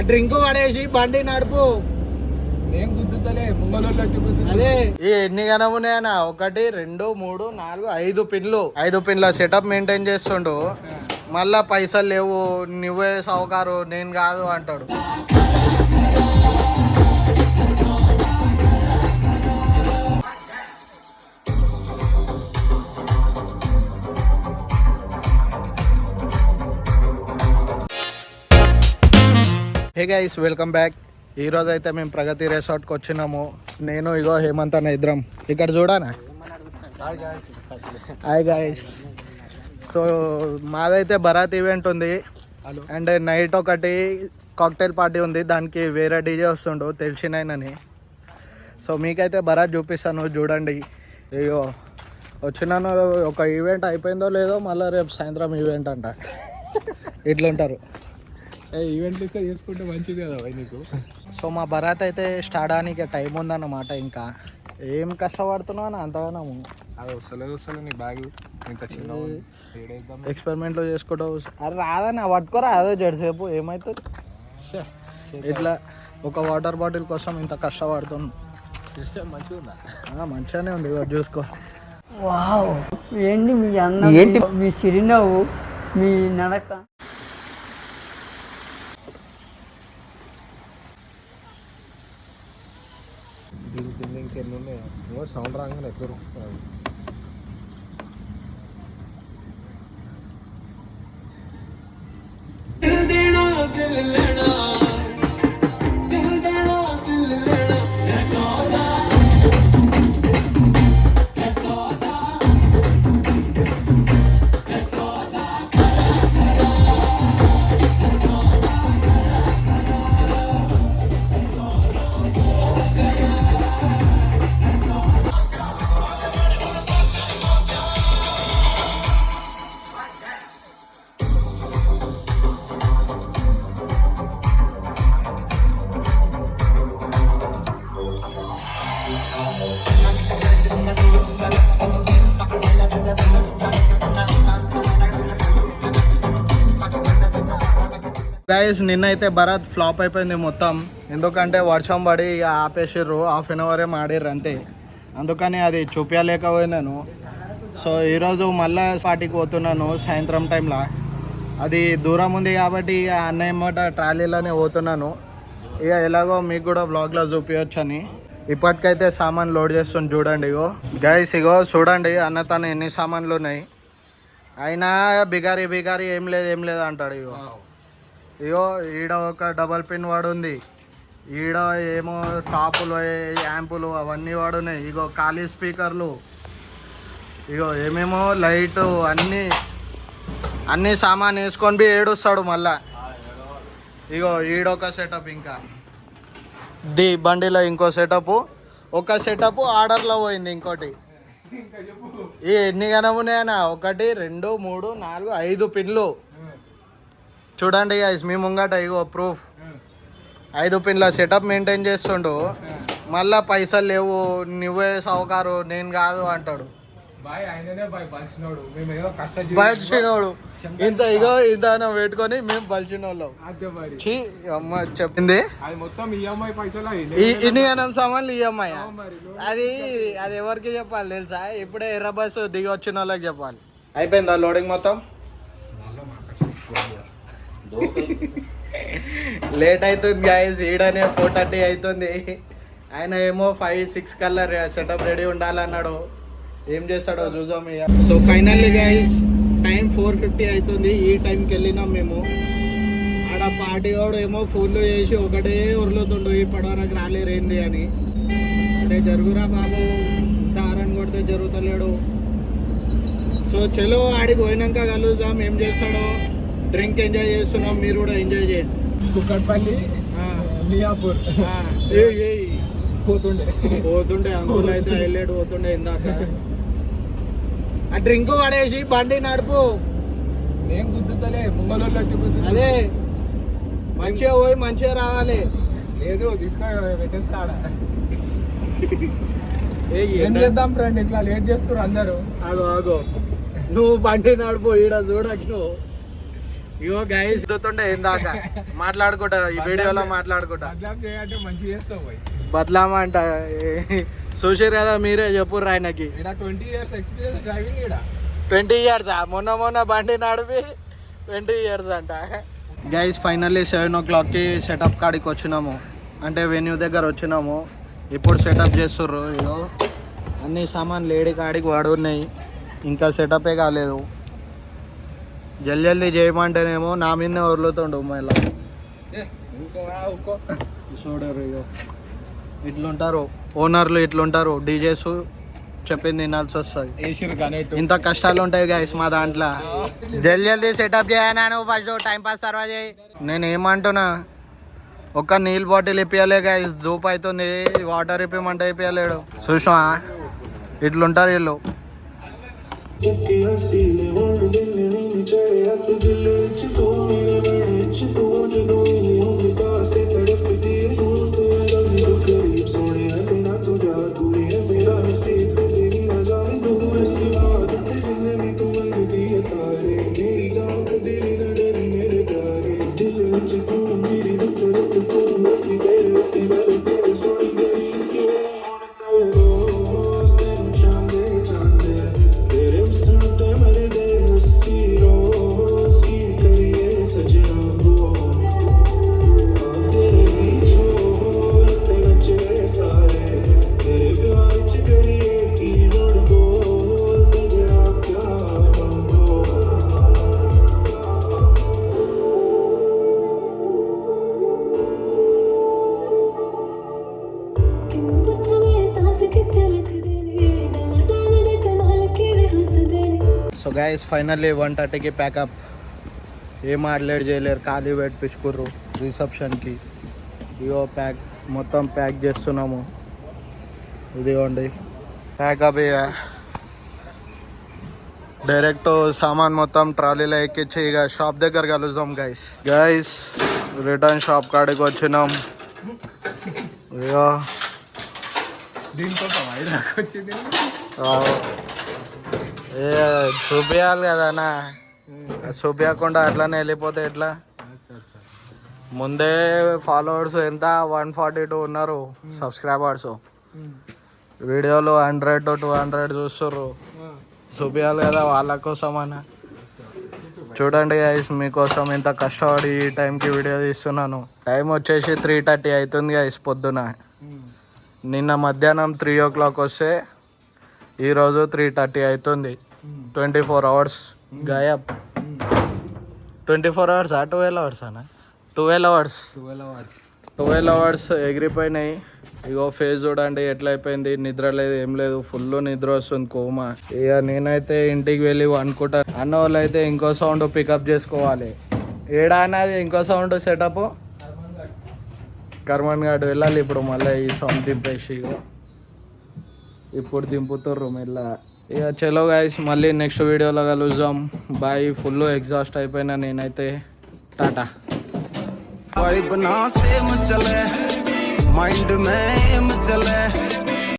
Drink పడేసి బండి నడుపు. నేను గుద్దుతలే ముంగళూరులో చూపుతుంది. అదే ఎన్ని గనం ఉన్నాయన్నా? 1 2 3 4 5 పిన్ల సెటప్ మెయింటైన్ చేస్తుండు. మళ్ళా పైసలు లేవు, నువ్వే సౌకారు నేను కాదు అంటాడు. Hey guys, welcome back. ఈరోజు అయితే మేము ప్రగతి రిసార్ట్కి వచ్చినాము. నేను ఇగో హేమంత్ అన్న ఇద్దరం. ఇక్కడ చూడనా? Hi guys. సో మాదైతే బరాత్ ఈవెంట్ ఉంది అండ్ నైట్ ఒకటి కాక్టైల్ పార్టీ ఉంది. దానికి వేరే డీజే వస్తుండు తెలిసినాయనని. సో మీకైతే బరాత్ చూపిస్తాను చూడండి. అయ్యో వచ్చినాను. ఒక ఈవెంట్ అయిపోయిందో లేదో, మళ్ళీ రేపు సాయంత్రం ఈవెంట్ అంట. ఇట్లుంటారు. ఈవెంట్లు ఇస్తే చేసుకుంటే మంచిది కదా నీకు. సో మా బరాత్ అయితే స్టార్ట్ అవడానికి టైం ఉందన్నమాట. ఇంకా ఏం కష్టపడుతున్నావు అని అంతగానము. అది వస్తలేదు నీ బ్యాగ్ ఇంత చిన్న ఎక్స్పెరిమెంట్లో చేసుకుంటావు. అది రాదని పట్టుకోరా అదో జడిసేపు ఏమవుతుంది. ఇట్లా ఒక వాటర్ బాటిల్ కోసం ఇంత కష్టపడుతున్నాం. సిస్టమ్ మంచిగా ఉందా? మంచిగానే ఉంది, చూసుకో. వావ్, ఏంటి మీ అన్నం, ఏంటి మీ చిరునవ్వు, మీ నడక. దీని కింద ఇంకెన్ని ఉన్నాయి. సౌండ్ రాగానే ఎక్కడ వస్తుంది. గైస్ నిన్నైతే బరాత్ ఫ్లాప్ అయిపోయింది మొత్తం. ఎందుకంటే వర్షం పడి ఇక ఆపేసిర్రు. ½ అవరే ఆడిర్రు అంతే. అందుకని అది చూపించలేకపోయినాను. సో ఈరోజు మళ్ళీ పార్టీకి పోతున్నాను సాయంత్రం టైంలో. అది దూరం ఉంది కాబట్టి ఇక అన్నయ్యమాట ట్రాలీలోనే పోతున్నాను. ఇక ఎలాగో మీకు కూడా బ్లాగ్లో చూపించవచ్చు అని. ఇప్పటికైతే సామాన్ లోడ్ చేస్తుంది చూడండి. ఇగో గైస్, ఇగో చూడండి అన్న తను ఎన్ని సామాన్లు ఉన్నాయి. అయినా బిగారి ఏం లేదు అంటాడు. ఇగో ఈడ ఒక డబల్ పిన్ వాడు ఉంది. ఈడ ఏమో టాపులు యాంపులు అవన్నీ వాడున్నాయి. ఇగో ఖాళీ స్పీకర్లు, ఇగో ఏమేమో లైటు అన్నీ సామాన్ వేసుకొని ఏడుస్తాడు మళ్ళా. ఇగో ఈడొక సెటప్, ఇంకా బండిలో ఇంకో సెటప్, ఒక సెటప్ ఆర్డర్లో పోయింది. ఇంకోటి ఈ ఎన్ని గనం ఉన్నాయన్నా? 1 2 3 4 5 పిన్లు చూడండి గైస్ మీ ముంగట. ఇగో ప్రూఫ్. 5 పిన్ల సెటప్ మెయింటైన్ చేస్తుండు. మళ్ళా పైసలు లేవు, నువ్వే సౌకారు నేను కాదు అంటాడు. బలిచినోడు ఇంత ఇగో ఇంత పెట్టుకొని మేము బలిచినోళ్ళం. అమ్మ చెప్పింది ఇన్ని గనం సామాన్లు ఈఎంఐ. అది ఎవరికి చెప్పాలి తెలుసా? ఇప్పుడే ఎర్ర బస్సు దిగి వచ్చిన వాళ్ళకి చెప్పాలి. అయిపోయిందా లోడింగ్ మొత్తం? లేట్ అవుతుంది గాయస్. ఈడనే 4:30 అవుతుంది. ఆయన ఏమో 5 6 కల్లా సెటప్ రెడీ ఉండాలన్నాడు. ఏం చేస్తాడో చూసాం. సో ఫైనల్లీ గాయస్ టైం 4:50 అవుతుంది. ఈ టైంకి వెళ్ళినాం మేము. ఆడ పార్టీ వాడు ఏమో ఫోన్లో చేసి ఒకటే ఉరులుతుండు, ఇప్పటివరకు రాలేరేంది అని. అంటే జరుగురా బాబు, తారని కొడితే జరుగుతలేడు. సో చలో ఆడికి పోయినాక కలుద్దాం. ఏం చేస్తాడో. డ్రింక్ ఎంజాయ్ చేస్తున్నాం, మీరు కూడా ఎంజాయ్ చేయండి. కుక్కట్పల్లి మియాపూర్ పోతుండే అంకుల్ అయితే హైలైట్ పోతుండే ఇందాక. ఆ డ్రింక్ పడేసి బండి నడుపు. నేను గుద్దుతలే ముంగళూరులో చూపుతుంది. అదే మంచిగా పోయి మంచిగా రావాలి. లేదు తీసుకొని పెట్టేస్తా. ఏం చేద్దాం ఫ్రెండ్, ఇట్లా లేట్ చేస్తారు అందరూ. ఆగో నువ్వు బండి నడుపు. ఈడ చూడకు, ఇగో గైస్ చూస్తుంటే ఇందాక మాట్లాడుకుంటా ఈ వీడియోలో మాట్లాడుకుంటా చేయాలంటే మంచిగా చేస్తావు పోయి బదలామా అంట చూసారు కదా మీరే చెప్పుర్రు ఆయనకి ఇక్కడ 20 years ఎక్స్పీరియన్స్ డ్రైవింగ్ ఇక్కడ 20 years మొన్న బండి నడిపి 20 years అంట గైస్ ఫైనల్లీ 7 o'clock సెటప్ కాడికి వచ్చినాము అంటే వెన్యూ దగ్గర వచ్చినాము ఇప్పుడు సెటప్ చేస్తుర్రు ఇగో అన్ని సామాన్ లేడీ కాడికి వాడున్నాయి ఇంకా సెటపే కాలేదు జల్దీ చేయమంటేనేమో నా మీదనే వదులుతుండు మళ్ళీ చూడరు ఇగో ఇట్లుంటారు ఓనర్లు ఇట్లుంటారు డీజేస్ చెప్పింది వినాల్సి వస్తుంది ఇంత కష్టాలు ఉంటాయి గైస్ మా దాంట్లో జల్దీ సెటప్ చేయనా నువ్వు ఫస్ట్ టైం పాస్ తర్వాత చేయి నేను ఏమంటున్నా ఒక్క నీళ్ళు బాటిల్ ఇప్పియలే గైస్ ధూప్ అవుతుంది వాటర్ ఇప్పిమంటే ఇప్పియలేడు చూసా ఇట్లుంటారు వీళ్ళు సో గైస్ ఫైనల్లీ 1:30కి ప్యాకప్ ఏం మాట్లాడి చేయలేరు ఖాళీ పెట్టించుకుర్రు రిసెప్షన్కి ఇగో మొత్తం ప్యాక్ చేస్తున్నాము ఇదిగోండి ప్యాకప్ ఇక డైరెక్ట్ సామాన్ మొత్తం ట్రాలీలో ఎక్కించి ఇక షాప్ దగ్గర కలుద్దాం గైస్ రిటర్న్ షాప్ కాడికి వచ్చినాం ఇగో దీంతో వచ్చింది ఏ చూపించాలి కదనా చూపించకుండా అట్లానే వెళ్ళిపోతే ఎట్లా ముందే ఫాలోవర్స్ ఎంత 142 ఉన్నారు సబ్స్క్రైబర్స్ వీడియోలు 100 to 200 చూస్తుర్రు చూపించాలి కదా వాళ్ళ కోసం అన్న చూడండి గైస్ మీకోసం ఇంత కష్టపడి ఈ టైంకి వీడియో తీస్తున్నాను టైం వచ్చేసి 3:30 అవుతుంది గైస్ పొద్దున నిన్న మధ్యాహ్నం 3 o'clock వస్తే ఈరోజు 3:30 అవుతుంది 24 hours గాయబ్ 24 hours 12 hours అన్న 12 hours ఎగిరిపోయినాయి ఇగో ఫేస్ చూడండి ఎట్లా అయిపోయింది నిద్ర లేదు ఏం లేదు ఫుల్ నిద్ర వస్తుంది కోమా ఇక నేనైతే ఇంటికి వెళ్ళి అనుకుంటా అన్న వాళ్ళు అయితే ఇంకో సౌండ్ పికప్ చేసుకోవాలి ఏడా అన్నది ఇంకో సౌండ్ సెటప్ కర్మన్ గాడు వెళ్ళాలి ఇప్పుడు మళ్ళీ ఈ సౌండ్ దింపేసి ఇప్పుడు దింపుతుర్రు మెల్ల ఇక చలో గైస్ మళ్ళీ నెక్స్ట్ వీడియోలో కలుద్దాం బాయ్ ఫుల్ ఎగ్జాస్ట్ అయిపోయినా నేనైతే టాటా वाइब ना सेम चले माइंड में एम चले